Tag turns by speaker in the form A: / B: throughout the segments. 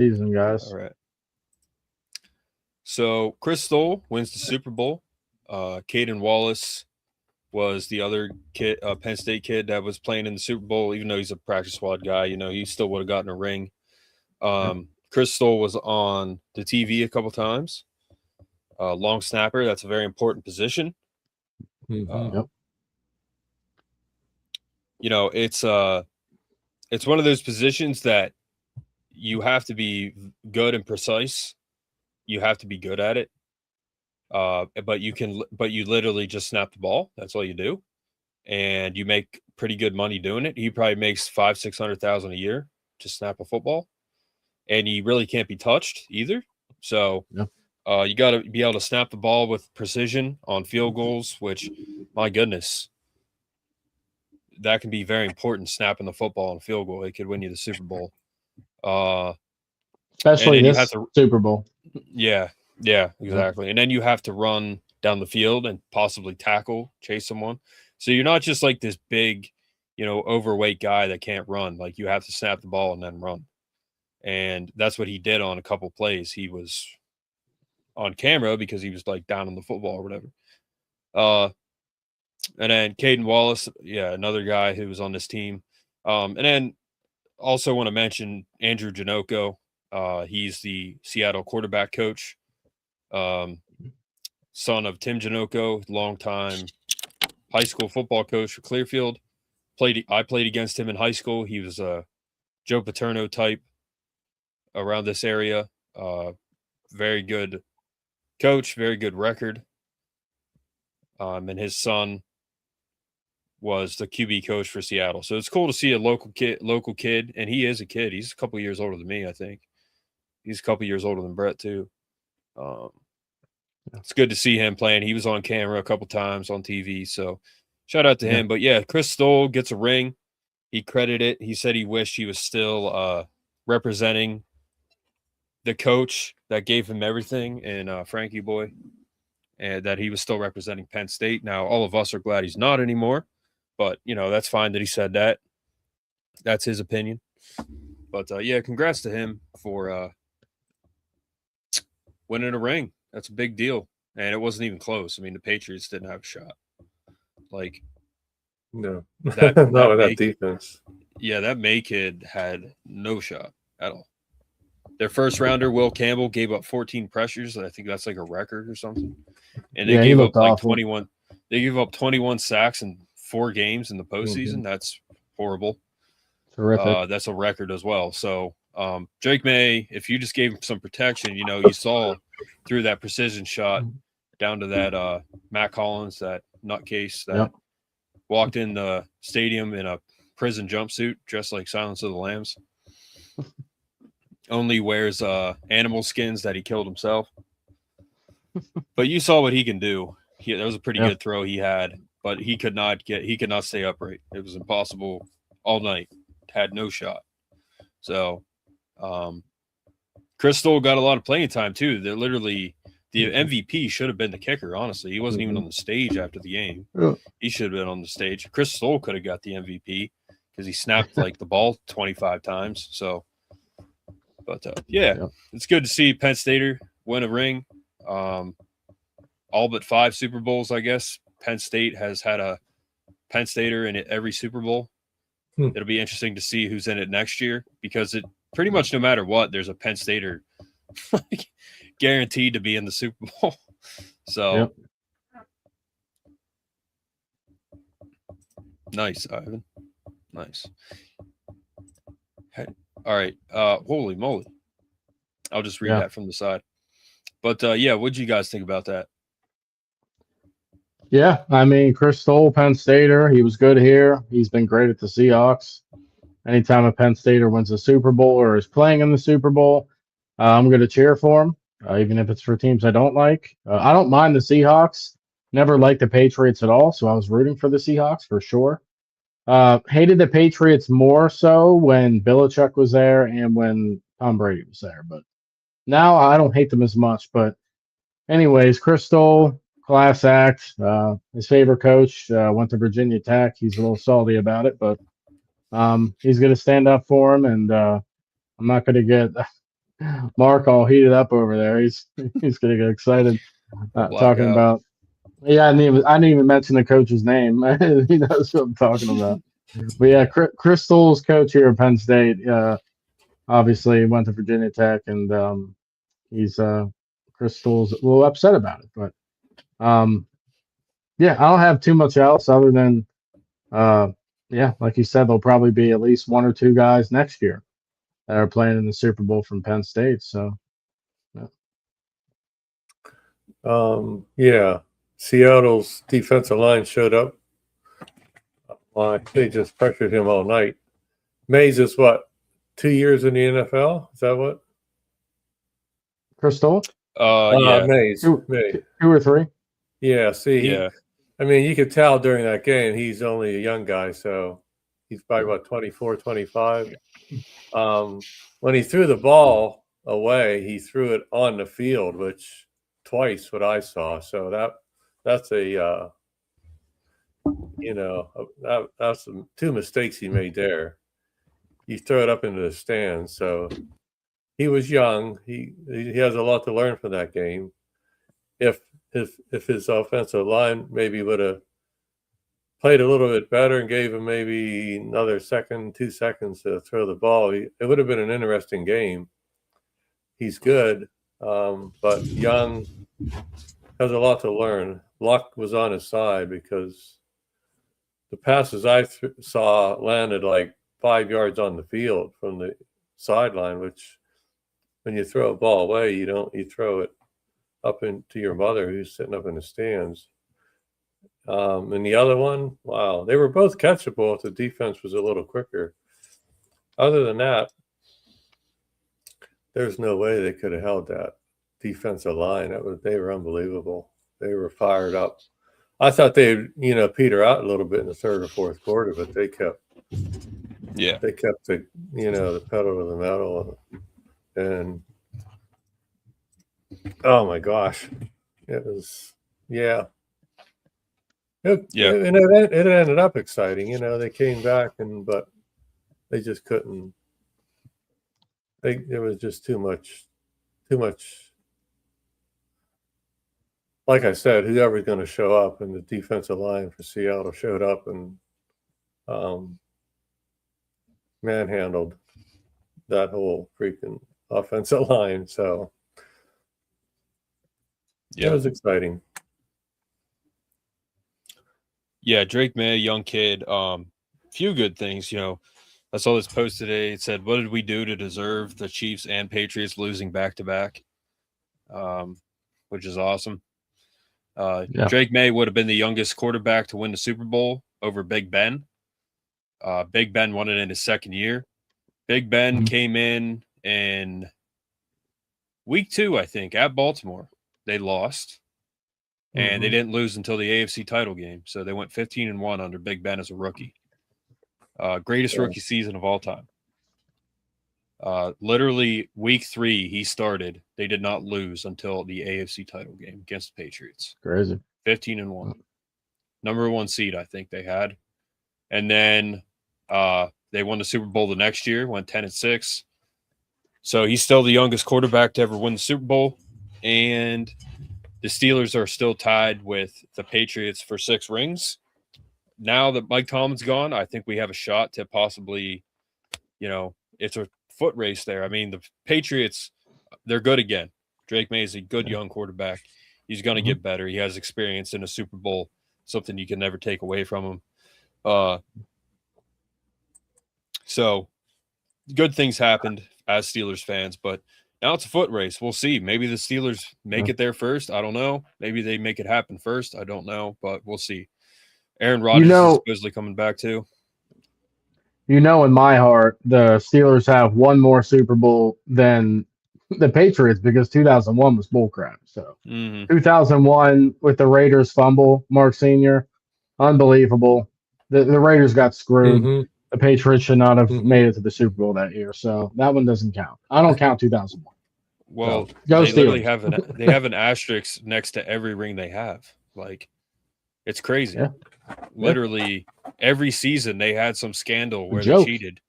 A: Season, guys.
B: All right. So Chris Stoll wins the Super Bowl. Caden Wallace was the other kid, Penn State kid that was playing in the Super Bowl. Even though he's a practice squad guy, he still would have gotten a ring. Chris Stoll was on the TV a couple times. Long snapper, that's a very important position.
A: Yep.
B: It's one of those positions that you have to be good and precise. You have to be good at it. But you literally just snap the ball. That's all you do. And you make pretty good money doing it. He probably makes $500,000-600,000 a year to snap a football. And he really can't be touched either. So you got to be able to snap the ball with precision on field goals, which, my goodness, that can be very important, snapping the football on field goal. It could win you the Super Bowl.
A: Especially this Super Bowl.
B: Yeah, exactly. And then you have to run down the field and possibly tackle, chase someone. So you're not just like this big, overweight guy that can't run. Like, you have to snap the ball and then run. And that's what he did on a couple plays. He was on camera because he was like down on the football or whatever. And then Caden Wallace, another guy who was on this team. And then also want to mention Andrew Janocko. He's the Seattle quarterback coach, son of Tim Janocko, longtime high school football coach for Clearfield. I played against him in high school. He was a Joe Paterno type around this area. Very good coach, very good record. And his son was the QB coach for Seattle. So it's cool to see a local kid, and he is a kid. He's a couple years older than me, I think. He's a couple years older than Brett, too. It's good to see him playing. He was on camera a couple times on TV, so shout out to him. But, Chris Stoll gets a ring. He credited it. He said he wished he was still representing the coach that gave him everything, and Frankie Boy, and that he was still representing Penn State. Now, all of us are glad he's not anymore, but, that's fine that he said that. That's his opinion. But, congrats to him for winning a ring. That's a big deal. And it wasn't even close. I mean, the Patriots didn't have a shot. Like,
C: no, not with that defense.
B: Yeah, that May kid had no shot at all. Their first rounder, Will Campbell, gave up 14 pressures. I think that's like a record or something. And they gave up like 21. They gave up 21 sacks in 4 games in the postseason. That's horrible.
A: Terrific.
B: That's a record as well. So Drake May, if you just gave him some protection, you saw through that precision shot down to that Matt Collins, that nutcase that walked in the stadium in a prison jumpsuit dressed like Silence of the Lambs. Only wears animal skins that he killed himself. But you saw what he can do. That was a pretty good throw he had, but he could not stay upright. It was impossible all night. Had no shot. So Chris Stoll got a lot of playing time too. They're literally the MVP should have been the kicker, honestly. He wasn't even on the stage after the game. He should have been on the stage. Chris Stoll could have got the MVP because he snapped like the ball 25 times. So but it's good to see Penn Stater win a ring. All but 5 Super Bowls, I guess. Penn State has had a Penn Stater in every Super Bowl. It'll be interesting to see who's in it next year because it pretty much no matter what, there's a Penn Stater guaranteed to be in the Super Bowl. So nice, Ivan. Nice. Hey, all right. Holy moly. I'll just read that from the side. But what'd you guys think about that?
A: Yeah, I mean, Chris Stoll, Penn Stater, he was good here. He's been great at the Seahawks. Anytime a Penn Stater wins a Super Bowl or is playing in the Super Bowl, I'm going to cheer for him, even if it's for teams I don't like. I don't mind the Seahawks. Never liked the Patriots at all, so I was rooting for the Seahawks for sure. Hated the Patriots more so when Belichick was there and when Tom Brady was there. But now I don't hate them as much. But anyways, Chris Stoll, class act. His favorite coach went to Virginia Tech. He's a little salty about it, but he's going to stand up for him, and I'm not going to get Mark all heated up over there. He's gonna get excited talking
B: Blackout.
A: about. Yeah, I didn't even mention the coach's name. He knows what I'm talking about. But yeah, Chris Stoll's coach here at Penn State. Obviously went to Virginia Tech, and he's Chris Stoll's a little upset about it. But yeah, I don't have too much else other than yeah, like you said, there'll probably be at least one or two guys next year that are playing in the Super Bowl from Penn State. So
C: Yeah, Seattle's defensive line showed up. They just pressured him all night. Mays is what, 2 years in the NFL? Is that what?
A: Chris Stoll,
B: Yeah.
C: Mays.
A: two or three.
C: Yeah, see,
B: Yeah.
C: I mean, you could tell during that game he's only a young guy, so he's probably about 24, 25. When he threw the ball away, he threw it on the field, which twice what I saw. So that's a that's two mistakes he made there. He threw it up into the stands. So he was young. He has a lot to learn from that game. If his offensive line maybe would have played a little bit better and gave him maybe another 2 seconds to throw the ball, it would have been an interesting game. He's good, but young, has a lot to learn. Luck was on his side because the passes I saw landed like 5 yards on the field from the sideline, which when you throw a ball away, you throw it up into your mother who's sitting up in the stands. And the other one, wow, they were both catchable if the defense was a little quicker. Other than that, there's no way they could have held that defensive line. They were unbelievable. They were fired up. I thought they'd, peter out a little bit in the third or fourth quarter, but they kept the, the pedal to the metal. And oh my gosh, it was, yeah. And it ended up exciting. They came back but they just couldn't. There was just too much. Like I said, whoever's going to show up, and the defensive line for Seattle showed up and manhandled that whole freaking offensive line. So it was exciting.
B: Yeah, Drake May, young kid. Few good things, I saw this post today. It said, "What did we do to deserve the Chiefs and Patriots losing back to back?" Which is awesome. Drake May would have been the youngest quarterback to win the Super Bowl over Big Ben. Big Ben won it in his second year. Big Ben came in week 2, I think, at Baltimore. They lost. And they didn't lose until the AFC title game. So they went 15-1 under Big Ben as a rookie. Greatest rookie season of all time. Literally week 3, he started. They did not lose until the AFC title game against the Patriots.
A: Crazy.
B: 15-1. Number 1 seed, I think they had. And then they won the Super Bowl the next year, went 10-6. So he's still the youngest quarterback to ever win the Super Bowl. And the Steelers are still tied with the Patriots for 6 rings. Now that Mike Tomlin's gone, I think we have a shot to possibly, it's a foot race there. I mean, the Patriots, they're good again. Drake May is a good young quarterback. He's going to get better. He has experience in a Super Bowl, something you can never take away from him. So good things happened as Steelers fans, but now it's a foot race. We'll see. Maybe the Steelers make it there first. I don't know. Maybe they make it happen first. I don't know, but we'll see. Aaron Rodgers is supposedly coming back too.
A: In my heart, the Steelers have one more Super Bowl than the Patriots because 2001 was bullcrap. So 2001 with the Raiders fumble, Mark Sr., unbelievable. The Raiders got screwed. The Patriots should not have made it to the Super Bowl that year. So that one doesn't count. I don't count 2001.
B: Well,
A: so, go
B: they
A: Steelers.
B: Literally have an asterisk next to every ring they have. Like, it's crazy.
A: Yeah.
B: Literally every season they had some scandal where they cheated,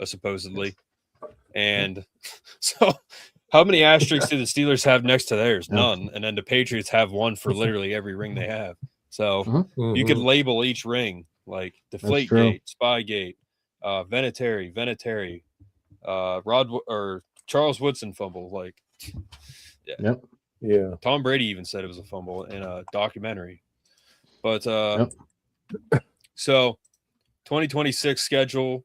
B: supposedly. And so How many asterisks do the Steelers have next to theirs?
A: Yeah.
B: None. And then the Patriots have one for literally every ring they have. So
A: Mhm.
B: you could label each ring like Deflate
A: true.
B: Gate, Spy Gate, Venetary, or Charles Woodson fumble. Like,
A: Yep.
C: Yeah.
B: Tom Brady even said it was a fumble in a documentary. But
A: Yep.
B: so 2026 schedule.